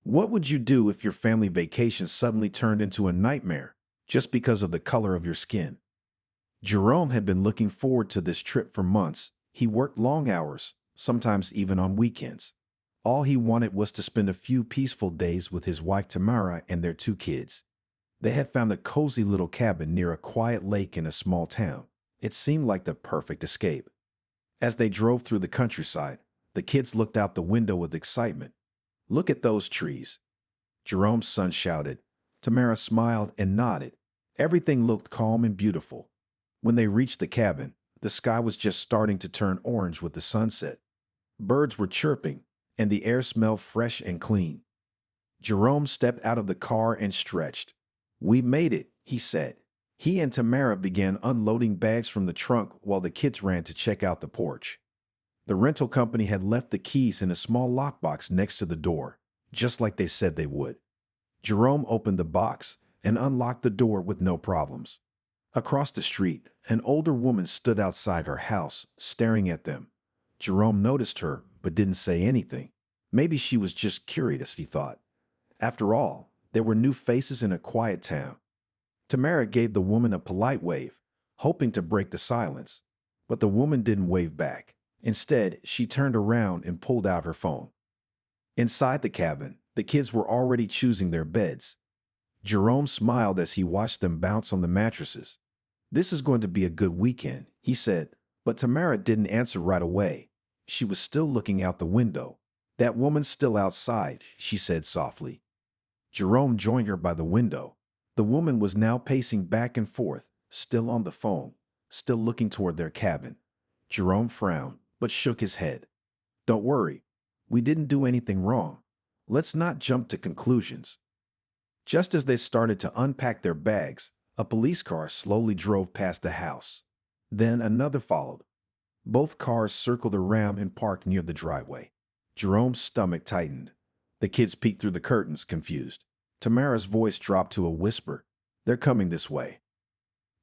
What would you do if your family vacation suddenly turned into a nightmare just because of the color of your skin? Jerome had been looking forward to this trip for months. He worked long hours, sometimes even on weekends. All he wanted was to spend a few peaceful days with his wife Tamara and their two kids. They had found a cozy little cabin near a quiet lake in a small town. It seemed like the perfect escape. As they drove through the countryside, the kids looked out the window with excitement. "Look at those trees," Jerome's son shouted. Tamara smiled and nodded. Everything looked calm and beautiful. When they reached the cabin, the sky was just starting to turn orange with the sunset. Birds were chirping, and the air smelled fresh and clean. Jerome stepped out of the car and stretched. "We made it," he said. He and Tamara began unloading bags from the trunk while the kids ran to check out the porch. The rental company had left the keys in a small lockbox next to the door, just like they said they would. Jerome opened the box and unlocked the door with no problems. Across the street, an older woman stood outside her house, staring at them. Jerome noticed her, but didn't say anything. Maybe she was just curious, he thought. After all, there were new faces in a quiet town. Tamara gave the woman a polite wave, hoping to break the silence. But the woman didn't wave back. Instead, she turned around and pulled out her phone. Inside the cabin, the kids were already choosing their beds. Jerome smiled as he watched them bounce on the mattresses. "This is going to be a good weekend," he said, but Tamara didn't answer right away. She was still looking out the window. "That woman's still outside," she said softly. Jerome joined her by the window. The woman was now pacing back and forth, still on the phone, still looking toward their cabin. Jerome frowned, but shook his head. "Don't worry. We didn't do anything wrong. Let's not jump to conclusions." Just as they started to unpack their bags, a police car slowly drove past the house. Then another followed. Both cars circled around and parked near the driveway. Jerome's stomach tightened. The kids peeked through the curtains, confused. Tamara's voice dropped to a whisper. "They're coming this way."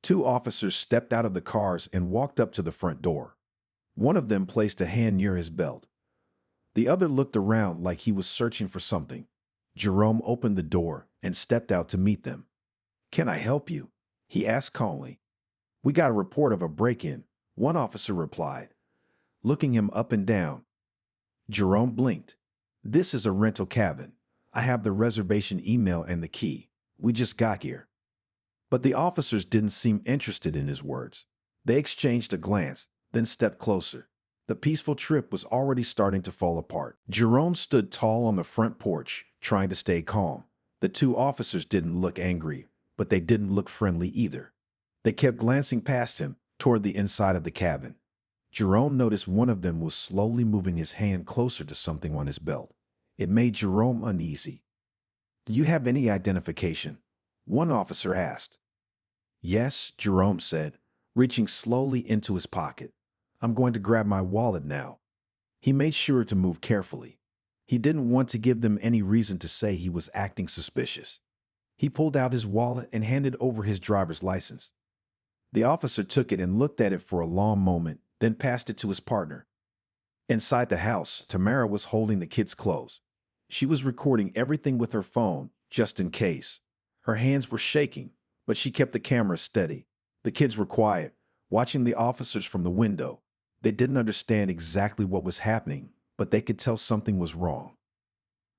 Two officers stepped out of the cars and walked up to the front door. One of them placed a hand near his belt. The other looked around like he was searching for something. Jerome opened the door and stepped out to meet them. "Can I help you?" he asked calmly. "We got a report of a break-in," one officer replied, looking him up and down. Jerome blinked. "This is a rental cabin. I have the reservation email and the key. We just got here." But the officers didn't seem interested in his words. They exchanged a glance, then stepped closer. The peaceful trip was already starting to fall apart. Jerome stood tall on the front porch, trying to stay calm. The two officers didn't look angry, but they didn't look friendly either. They kept glancing past him, toward the inside of the cabin. Jerome noticed one of them was slowly moving his hand closer to something on his belt. It made Jerome uneasy. "Do you have any identification?" one officer asked. "Yes," Jerome said, reaching slowly into his pocket. "I'm going to grab my wallet now." He made sure to move carefully. He didn't want to give them any reason to say he was acting suspicious. He pulled out his wallet and handed over his driver's license. The officer took it and looked at it for a long moment, then passed it to his partner. Inside the house, Tamara was holding the kids close. She was recording everything with her phone, just in case. Her hands were shaking, but she kept the camera steady. The kids were quiet, watching the officers from the window. They didn't understand exactly what was happening, but they could tell something was wrong.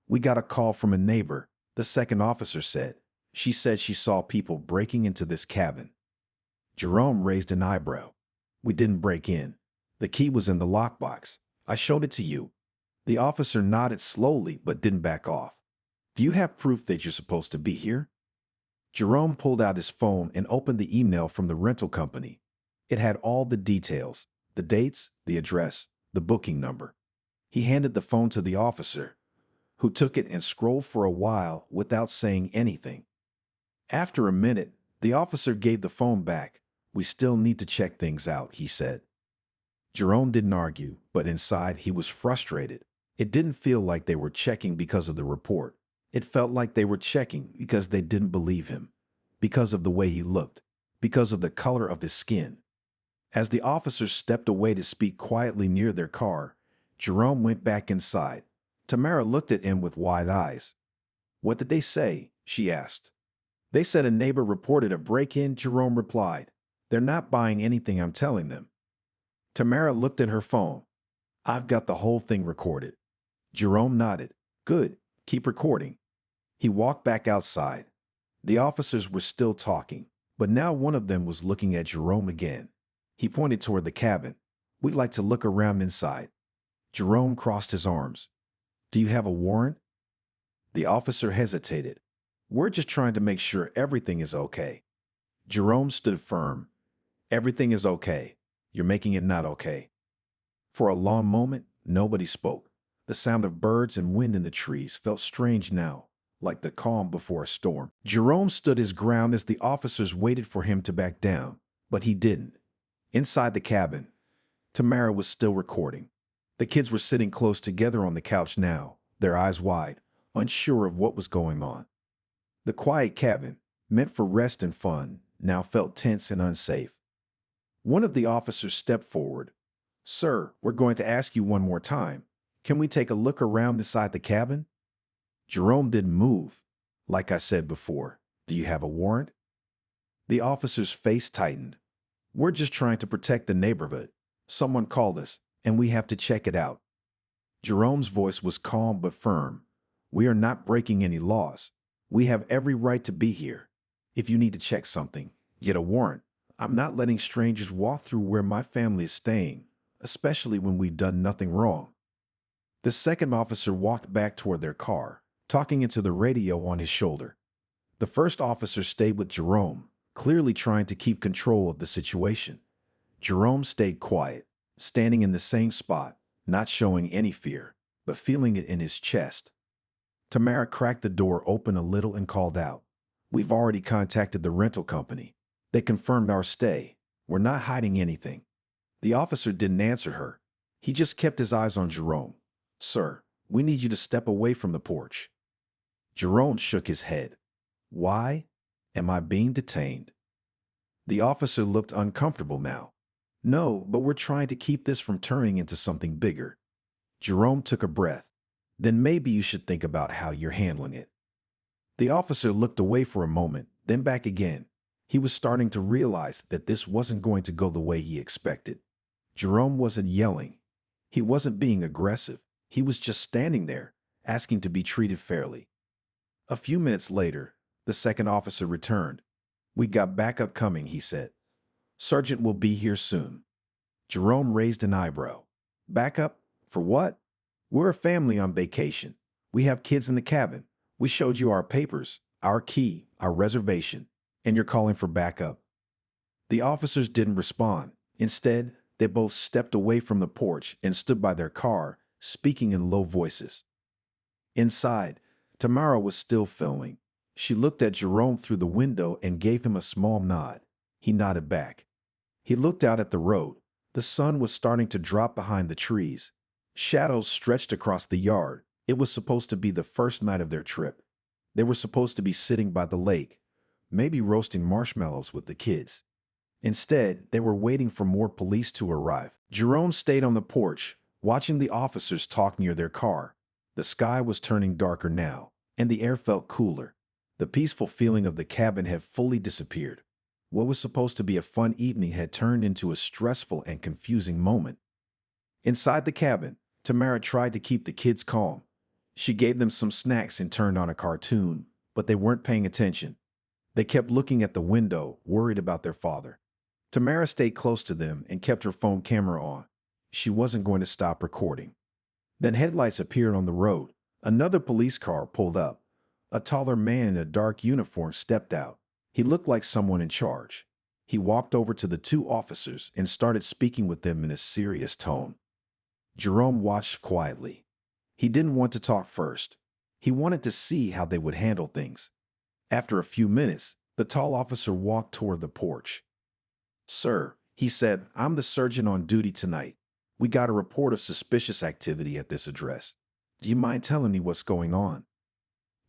"We got a call from a neighbor," the second officer said. "She said she saw people breaking into this cabin." Jerome raised an eyebrow. "We didn't break in. The key was in the lockbox. I showed it to you." The officer nodded slowly but didn't back off. "Do you have proof that you're supposed to be here?" Jerome pulled out his phone and opened the email from the rental company. It had all the details, the dates, the address, the booking number. He handed the phone to the officer, who took it and scrolled for a while without saying anything. After a minute, the officer gave the phone back. "We still need to check things out," he said. Jerome didn't argue, but inside he was frustrated. It didn't feel like they were checking because of the report. It felt like they were checking because they didn't believe him, because of the way he looked, because of the color of his skin. As the officers stepped away to speak quietly near their car, Jerome went back inside. Tamara looked at him with wide eyes. What did they say? She asked. They said a neighbor reported a break-in, Jerome replied. They're not buying anything I'm telling them. Tamara looked at her phone. I've got the whole thing recorded. Jerome nodded. Good, keep recording. He walked back outside. The officers were still talking, but now one of them was looking at Jerome again. He pointed toward the cabin. We'd like to look around inside. Jerome crossed his arms. Do you have a warrant? The officer hesitated. We're just trying to make sure everything is okay. Jerome stood firm. Everything is okay. You're making it not okay. For a long moment, nobody spoke. The sound of birds and wind in the trees felt strange now, like the calm before a storm. Jerome stood his ground as the officers waited for him to back down, but he didn't. Inside the cabin, Tamara was still recording. The kids were sitting close together on the couch now, their eyes wide, unsure of what was going on. The quiet cabin, meant for rest and fun, now felt tense and unsafe. One of the officers stepped forward. Sir, we're going to ask you one more time. Can we take a look around inside the cabin? Jerome didn't move. Like I said before, do you have a warrant? The officer's face tightened. We're just trying to protect the neighborhood. Someone called us, and we have to check it out. Jerome's voice was calm but firm. We are not breaking any laws. We have every right to be here. If you need to check something, get a warrant. I'm not letting strangers walk through where my family is staying, especially when we've done nothing wrong. The second officer walked back toward their car, talking into the radio on his shoulder. The first officer stayed with Jerome, clearly trying to keep control of the situation. Jerome stayed quiet, standing in the same spot, not showing any fear, but feeling it in his chest. Tamara cracked the door open a little and called out, We've already contacted the rental company. They confirmed our stay. We're not hiding anything. The officer didn't answer her. He just kept his eyes on Jerome. Sir, we need you to step away from the porch. Jerome shook his head. Why? Am I being detained? The officer looked uncomfortable now. No, but we're trying to keep this from turning into something bigger. Jerome took a breath. Then maybe you should think about how you're handling it. The officer looked away for a moment, then back again. He was starting to realize that this wasn't going to go the way he expected. Jerome wasn't yelling. He wasn't being aggressive. He was just standing there, asking to be treated fairly. A few minutes later, the second officer returned. We got backup coming, he said. Sergeant will be here soon. Jerome raised an eyebrow. Backup? For what? We're a family on vacation. We have kids in the cabin. We showed you our papers, our key, our reservation, and you're calling for backup. The officers didn't respond. Instead, they both stepped away from the porch and stood by their car, speaking in low voices. Inside, Tamara was still filming. She looked at Jerome through the window and gave him a small nod. He nodded back. He looked out at the road. The sun was starting to drop behind the trees. Shadows stretched across the yard. It was supposed to be the first night of their trip. They were supposed to be sitting by the lake, maybe roasting marshmallows with the kids. Instead, they were waiting for more police to arrive. Jerome stayed on the porch, watching the officers talk near their car. The sky was turning darker now, and the air felt cooler. The peaceful feeling of the cabin had fully disappeared. What was supposed to be a fun evening had turned into a stressful and confusing moment. Inside the cabin, Tamara tried to keep the kids calm. She gave them some snacks and turned on a cartoon, but they weren't paying attention. They kept looking at the window, worried about their father. Tamara stayed close to them and kept her phone camera on. She wasn't going to stop recording. Then headlights appeared on the road. Another police car pulled up. A taller man in a dark uniform stepped out. He looked like someone in charge. He walked over to the two officers and started speaking with them in a serious tone. Jerome watched quietly. He didn't want to talk first. He wanted to see how they would handle things. After a few minutes, the tall officer walked toward the porch. Sir, he said, I'm the sergeant on duty tonight. We got a report of suspicious activity at this address. Do you mind telling me what's going on?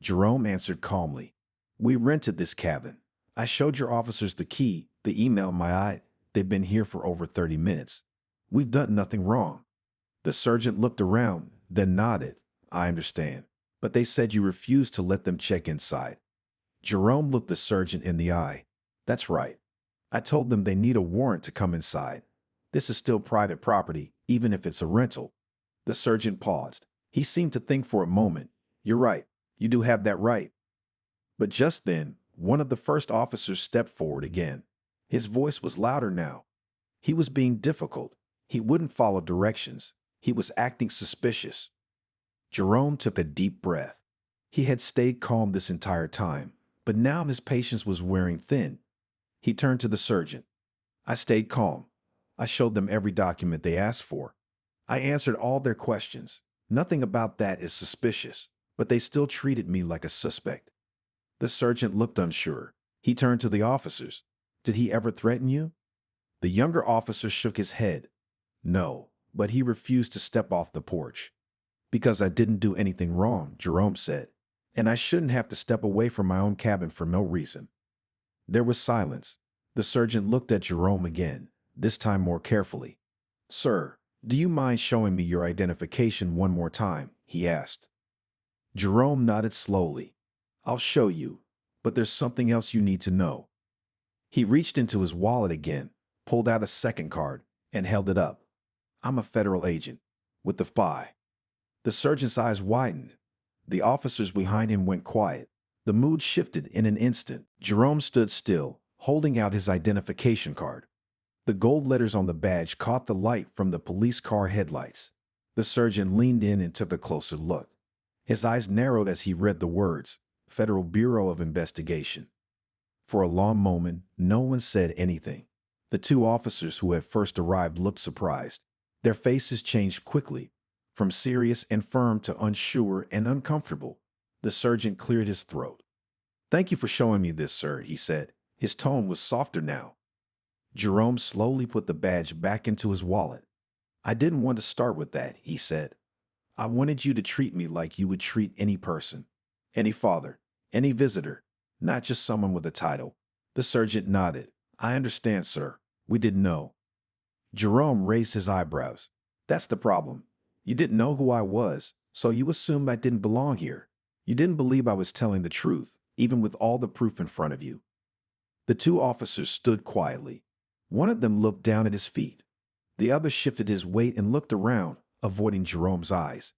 Jerome answered calmly. We rented this cabin. I showed your officers the key, the email in my eye. They've been here for over 30 minutes. We've done nothing wrong. The sergeant looked around, then nodded. I understand. but they said you refused to let them check inside. Jerome looked the sergeant in the eye. That's right. I told them they need a warrant to come inside. This is still private property, even if it's a rental. The sergeant paused. He seemed to think for a moment. You're right. You do have that right. But just then, one of the first officers stepped forward again. His voice was louder now. He was being difficult. He wouldn't follow directions. He was acting suspicious. Jerome took a deep breath. He had stayed calm this entire time, but now his patience was wearing thin. He turned to the sergeant. I stayed calm. I showed them every document they asked for. I answered all their questions. Nothing about that is suspicious, but they still treated me like a suspect. The sergeant looked unsure. He turned to the officers. Did he ever threaten you? The younger officer shook his head. No, but he refused to step off the porch. Because I didn't do anything wrong, Jerome said, and I shouldn't have to step away from my own cabin for no reason. There was silence. The sergeant looked at Jerome again, this time more carefully. Sir, do you mind showing me your identification one more time? He asked. Jerome nodded slowly. I'll show you, but there's something else you need to know. He reached into his wallet again, pulled out a second card, and held it up. I'm a federal agent, with the FI. The sergeant's eyes widened. The officers behind him went quiet. The mood shifted in an instant. Jerome stood still, holding out his identification card. The gold letters on the badge caught the light from the police car headlights. The sergeant leaned in and took a closer look. His eyes narrowed as he read the words, Federal Bureau of Investigation. For a long moment, no one said anything. The two officers who had first arrived looked surprised. Their faces changed quickly, from serious and firm to unsure and uncomfortable. The sergeant cleared his throat. Thank you for showing me this, sir, he said. His tone was softer now. Jerome slowly put the badge back into his wallet. I didn't want to start with that, he said. I wanted you to treat me like you would treat any person, any father, any visitor, not just someone with a title. The sergeant nodded. I understand, sir. We didn't know. Jerome raised his eyebrows. That's the problem. You didn't know who I was, so you assumed I didn't belong here. You didn't believe I was telling the truth, even with all the proof in front of you. The two officers stood quietly. One of them looked down at his feet. The other shifted his weight and looked around, avoiding Jerome's eyes.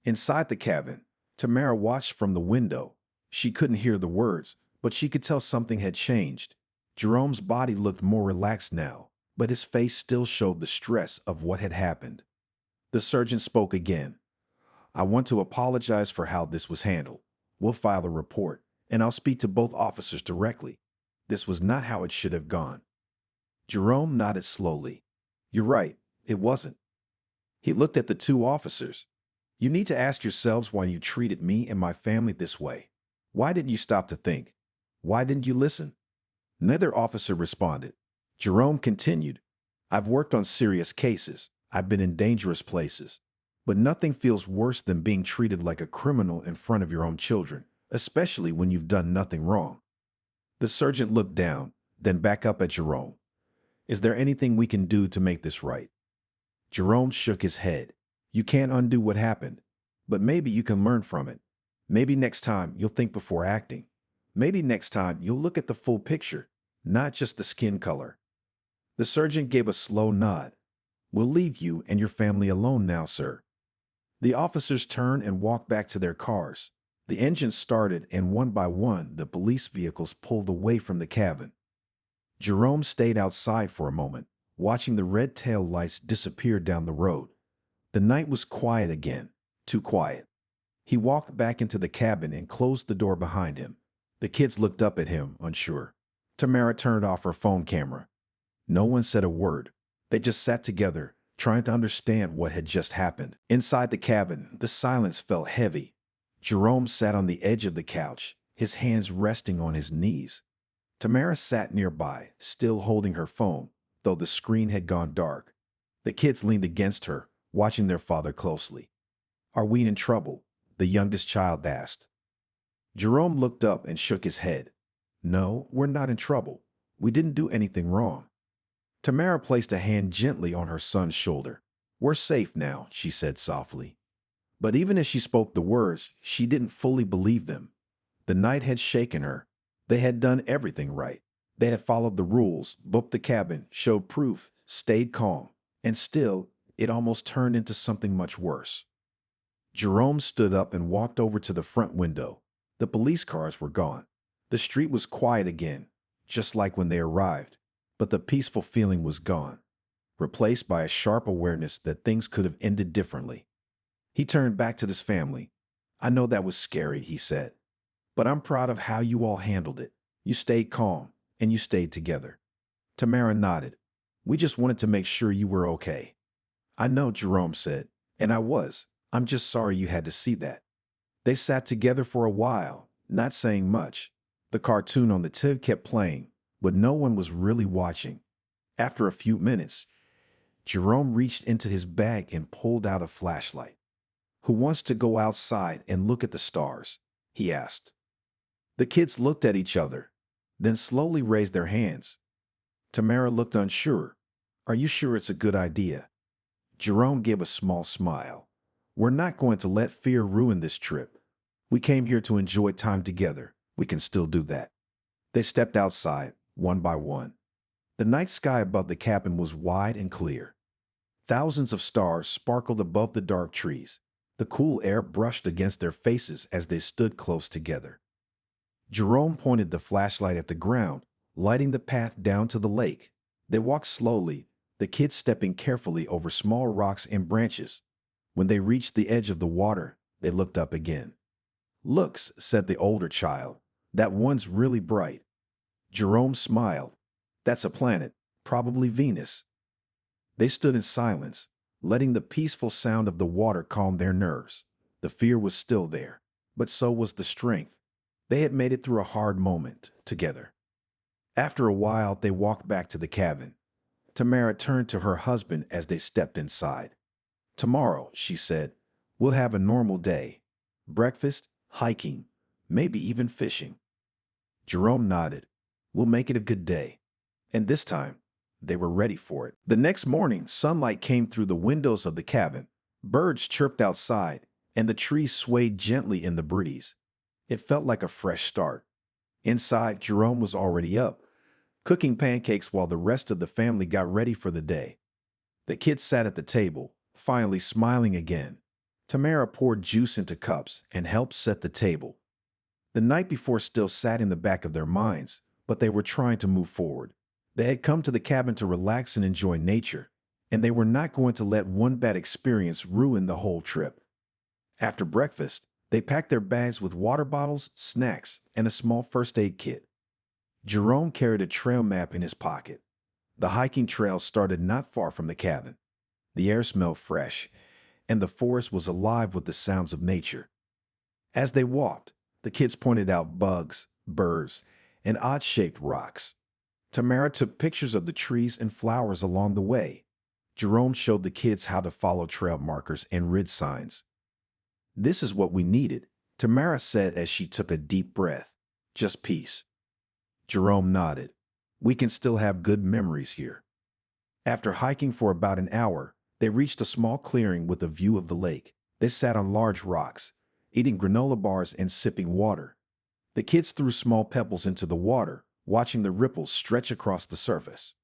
Inside the cabin, Tamara watched from the window. She couldn't hear the words, but she could tell something had changed. Jerome's body looked more relaxed now, but his face still showed the stress of what had happened. The sergeant spoke again. I want to apologize for how this was handled. We'll file a report, and I'll speak to both officers directly. This was not how it should have gone. Jerome nodded slowly. You're right, it wasn't. He looked at the two officers. You need to ask yourselves why you treated me and my family this way. Why didn't you stop to think? Why didn't you listen? Neither officer responded. Jerome continued. I've worked on serious cases. I've been in dangerous places. But nothing feels worse than being treated like a criminal in front of your own children, especially when you've done nothing wrong. The sergeant looked down, then back up at Jerome. Is there anything we can do to make this right? Jerome shook his head. You can't undo what happened, but maybe you can learn from it. Maybe next time you'll think before acting. Maybe next time you'll look at the full picture, not just the skin color. The sergeant gave a slow nod. We'll leave you and your family alone now, sir. The officers turned and walked back to their cars. The engines started, and one by one, the police vehicles pulled away from the cabin. Jerome stayed outside for a moment, watching the red tail lights disappear down the road. The night was quiet again, too quiet. He walked back into the cabin and closed the door behind him. The kids looked up at him, unsure. Tamara turned off her phone camera. No one said a word. They just sat together, trying to understand what had just happened. Inside the cabin, the silence felt heavy. Jerome sat on the edge of the couch, his hands resting on his knees. Tamara sat nearby, still holding her phone, though the screen had gone dark. The kids leaned against her, watching their father closely. Are we in trouble? The youngest child asked. Jerome looked up and shook his head. No, we're not in trouble. We didn't do anything wrong. Tamara placed a hand gently on her son's shoulder. We're safe now, she said softly. But even as she spoke the words, she didn't fully believe them. The night had shaken her. They had done everything right. They had followed the rules, booked the cabin, showed proof, stayed calm. And still, it almost turned into something much worse. Jerome stood up and walked over to the front window. The police cars were gone. The street was quiet again, just like when they arrived. But the peaceful feeling was gone, replaced by a sharp awareness that things could have ended differently. He turned back to his family. "I know that was scary," he said, "but I'm proud of how you all handled it. You stayed calm, and you stayed together." Tamara nodded. "We just wanted to make sure you were okay." "I know," Jerome said, "and I was. I'm just sorry you had to see that." They sat together for a while, not saying much. The cartoon on the TV kept playing, but no one was really watching. After a few minutes, Jerome reached into his bag and pulled out a flashlight. "Who wants to go outside and look at the stars?" he asked. The kids looked at each other, then slowly raised their hands. Tamara looked unsure. "Are you sure it's a good idea?" Jerome gave a small smile. "We're not going to let fear ruin this trip. We came here to enjoy time together. We can still do that." They stepped outside, one by one. The night sky above the cabin was wide and clear. Thousands of stars sparkled above the dark trees. The cool air brushed against their faces as they stood close together. Jerome pointed the flashlight at the ground, lighting the path down to the lake. They walked slowly, the kids stepping carefully over small rocks and branches. When they reached the edge of the water, they looked up again. "Look," said the older child, "that one's really bright." Jerome smiled. "That's a planet, probably Venus." They stood in silence, letting the peaceful sound of the water calm their nerves. The fear was still there, but so was the strength. They had made it through a hard moment together. After a while, they walked back to the cabin. Tamara turned to her husband as they stepped inside. "Tomorrow," she said, "we'll have a normal day. Breakfast, hiking, maybe even fishing." Jerome nodded. "We'll make it a good day." And this time, they were ready for it. The next morning, sunlight came through the windows of the cabin. Birds chirped outside, and the trees swayed gently in the breeze. It felt like a fresh start. Inside, Jerome was already up, cooking pancakes while the rest of the family got ready for the day. The kids sat at the table, finally smiling again. Tamara poured juice into cups and helped set the table. The night before still sat in the back of their minds, but they were trying to move forward. They had come to the cabin to relax and enjoy nature, and they were not going to let one bad experience ruin the whole trip. After breakfast, they packed their bags with water bottles, snacks, and a small first aid kit. Jerome carried a trail map in his pocket. The hiking trail started not far from the cabin. The air smelled fresh, and the forest was alive with the sounds of nature. As they walked, the kids pointed out bugs, birds, and odd-shaped rocks. Tamara took pictures of the trees and flowers along the way. Jerome showed the kids how to follow trail markers and ridge signs. "This is what we needed," Tamara said as she took a deep breath. "Just peace." Jerome nodded. "We can still have good memories here." After hiking for about an hour, they reached a small clearing with a view of the lake. They sat on large rocks, eating granola bars and sipping water. The kids threw small pebbles into the water, watching the ripples stretch across the surface.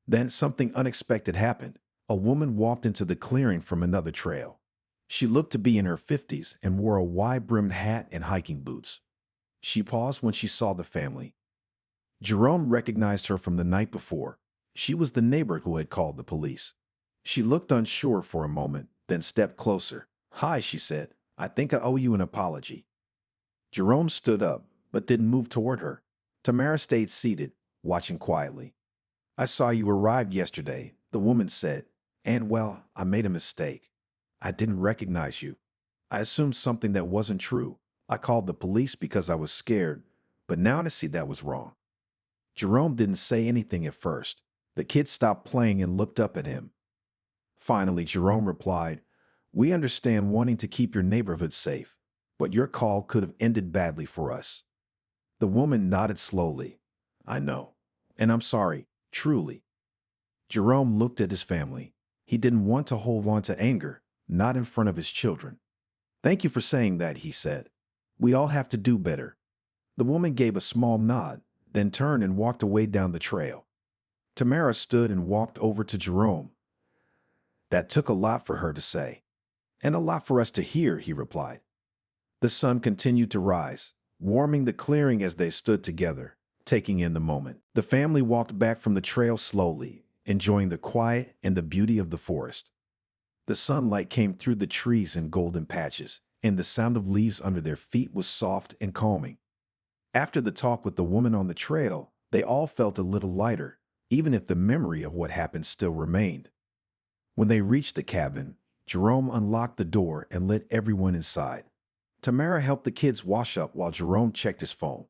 Then something unexpected happened. A woman walked into the clearing from another trail. She looked to be in her 50s and wore a wide-brimmed hat and hiking boots. She paused when she saw the family. Jerome recognized her from the night before. She was the neighbor who had called the police. She looked unsure for a moment, then stepped closer. "Hi," she said. "I think I owe you an apology." Jerome stood up, but didn't move toward her. Tamara stayed seated, watching quietly. "I saw you arrived yesterday," the woman said, "and, well, I made a mistake. I didn't recognize you. I assumed something that wasn't true. I called the police because I was scared, but now I see that was wrong." Jerome didn't say anything at first. The kids stopped playing and looked up at him. Finally, Jerome replied, "We understand wanting to keep your neighborhood safe, but your call could have ended badly for us." The woman nodded slowly. "I know, and I'm sorry, truly." Jerome looked at his family. He didn't want to hold on to anger, not in front of his children. Thank you for saying that, he said. We all have to do better. The woman gave a small nod, then turned and walked away down the trail. Tamara stood and walked over to Jerome. That took a lot for her to say. And a lot for us to hear, he replied. The sun continued to rise, warming the clearing as they stood together, taking in the moment. The family walked back from the trail slowly, enjoying the quiet and the beauty of the forest. The sunlight came through the trees in golden patches, and the sound of leaves under their feet was soft and calming. After the talk with the woman on the trail, they all felt a little lighter, even if the memory of what happened still remained. When they reached the cabin, Jerome unlocked the door and let everyone inside. Tamara helped the kids wash up while Jerome checked his phone.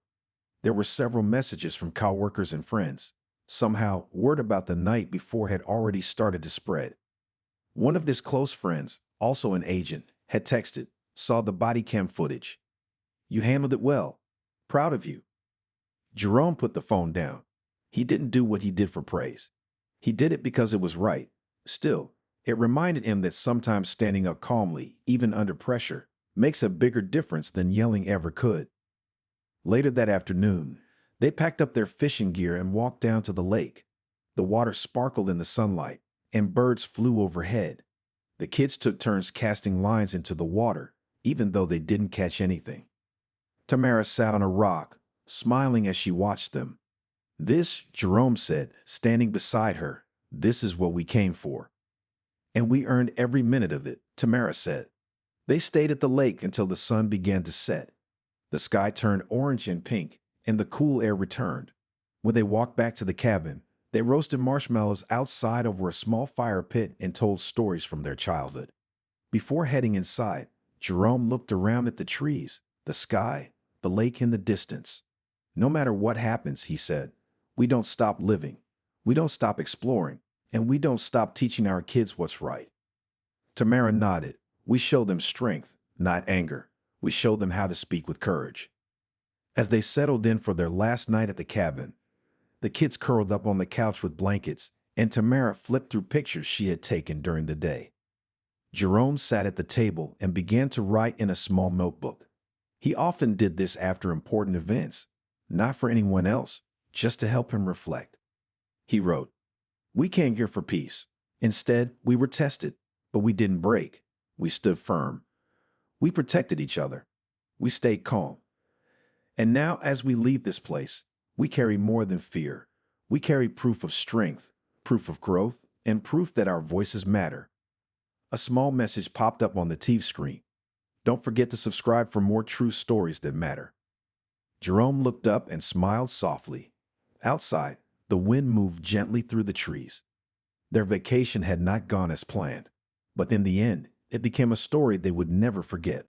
There were several messages from coworkers and friends. Somehow, word about the night before had already started to spread. One of his close friends, also an agent, had texted, "Saw the body cam footage. You handled it well. Proud of you." Jerome put the phone down. He didn't do what he did for praise. He did it because it was right. Still, it reminded him that sometimes standing up calmly, even under pressure, makes a bigger difference than yelling ever could. Later that afternoon, they packed up their fishing gear and walked down to the lake. The water sparkled in the sunlight, and birds flew overhead. The kids took turns casting lines into the water, even though they didn't catch anything. Tamara sat on a rock, smiling as she watched them. "This," Jerome said, standing beside her, "this is what we came for." "And we earned every minute of it," Tamara said. They stayed at the lake until the sun began to set. The sky turned orange and pink, and the cool air returned. When they walked back to the cabin, they roasted marshmallows outside over a small fire pit and told stories from their childhood. Before heading inside, Jerome looked around at the trees, the sky, the lake in the distance. "No matter what happens," he said, "we don't stop living, we don't stop exploring, and we don't stop teaching our kids what's right." Tamara nodded. "We show them strength, not anger. We show them how to speak with courage." As they settled in for their last night at the cabin, the kids curled up on the couch with blankets, and Tamara flipped through pictures she had taken during the day. Jerome sat at the table and began to write in a small notebook. He often did this after important events, not for anyone else, just to help him reflect. He wrote, "We came here for peace. Instead, we were tested, but we didn't break. We stood firm. We protected each other. We stayed calm. And now, as we leave this place, we carry more than fear. We carry proof of strength, proof of growth, and proof that our voices matter." A small message popped up on the TV screen. "Don't forget to subscribe for more true stories that matter." Jerome looked up and smiled softly. Outside, the wind moved gently through the trees. Their vacation had not gone as planned, but in the end, it became a story they would never forget.